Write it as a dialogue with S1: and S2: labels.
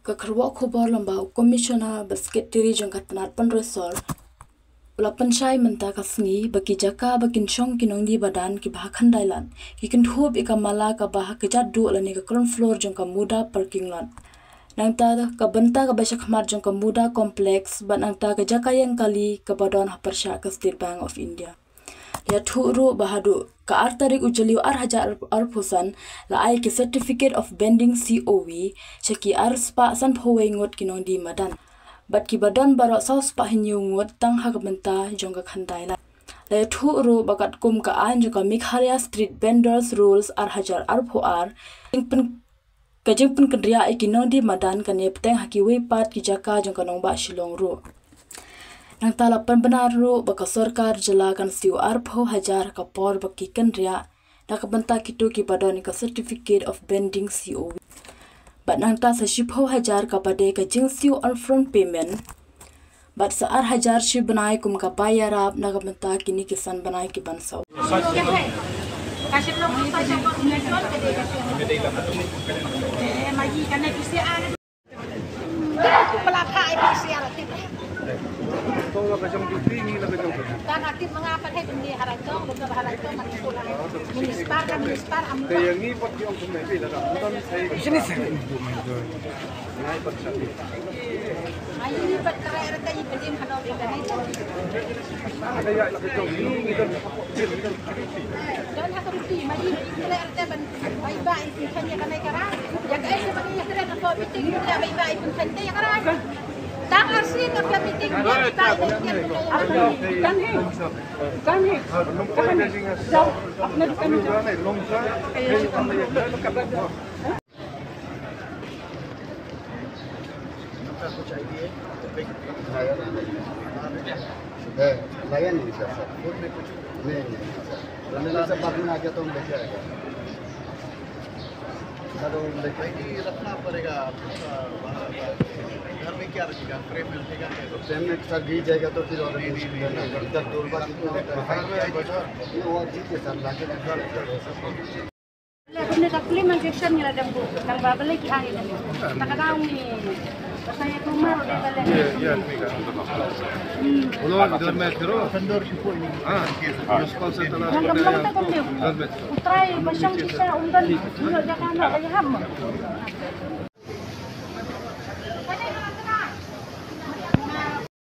S1: Kekerwa khobor lambau komisioner basket tiri jangkat penat penresor ulapan syai menta kasngi bagi jaka bakin syong kinong di badan ki bahakan dailan ki kenthub ikamala ka bah kejat du lani ka ground floor jangka muda parking lot nang ta ka benta ka basyak khmat jangka muda kompleks ban nang ta ka jaka yang kali ka badon hapersya ka State Bank of India ya thuru bahadu ka artarik ujaliu ar pusan la ai ki certificate of bending COV cheki ar spa san phowe ngot kinong di madan bat ki badon barok saus pa hinyu ngot tang ha ka benta jongka khandai la la thuru bakat kum ka an joka Meghalaya street vendors rules ar pho ar pen kajing pen kedria kinong di madan kan ye peteng haki we pat ki jaka jongka nong ba Shillong ru nang talapan benar ru baka sarkar jelakan siu arpho hajar ka por baki kanria nak benta kitu ki badon ka certificate of bending COV bat nang ta sa shipho hajar ka pade ka jing siu on front payment bat sa ar hajar shi banai kum ka bayarap nak benta kini kisan banai ki bansau
S2: kasih lo bisa jawab menjual magi karena PCR pelakai PCR
S3: Kau nak kacang putih ni nak kacang putih.
S2: Dan aktif mengapa hai benda harajong, benda harajong manipula. Municipal kan municipal ambil.
S3: Yang ni pot yang semai bila dah. Bukan saya. Sini saya. Naik pot satu.
S2: Ayo ni pot kerai ada yang penting kalau kita ni.
S3: Ada yang nak kacang ni kita
S2: Jangan hak ruti, maju kerai ada ban baik-baik pun kan yang kerah. Yang ai sebenarnya yang kerai nak meeting kita baik-baik pun kan yang kerah. Tang arsi nak meeting dia baik kan he kan he jauh apne kan
S4: layan नहीं सर खुद में कुछ नहीं है सब बाद में आ गया तो हम लेके आएगा तो लेके रखना पड़ेगा घर में क्या रखेगा फ्रेम में रखेगा फ्रेम में सर गिर जाएगा तो फिर और इधर डोरबा वो ठीक है सर लाके रखा
S2: Ini kakli manjection ni ada bu, nang babale ki hari ni. Tak tahu ni. Saya kumar udah kali.
S3: Ya, ya, Ulang idan में करो अंदर शिपो ini. Municipal से तना.
S2: Nang gambar tak kau. Utrai basang kita undan. Dulu jangan nak ayam.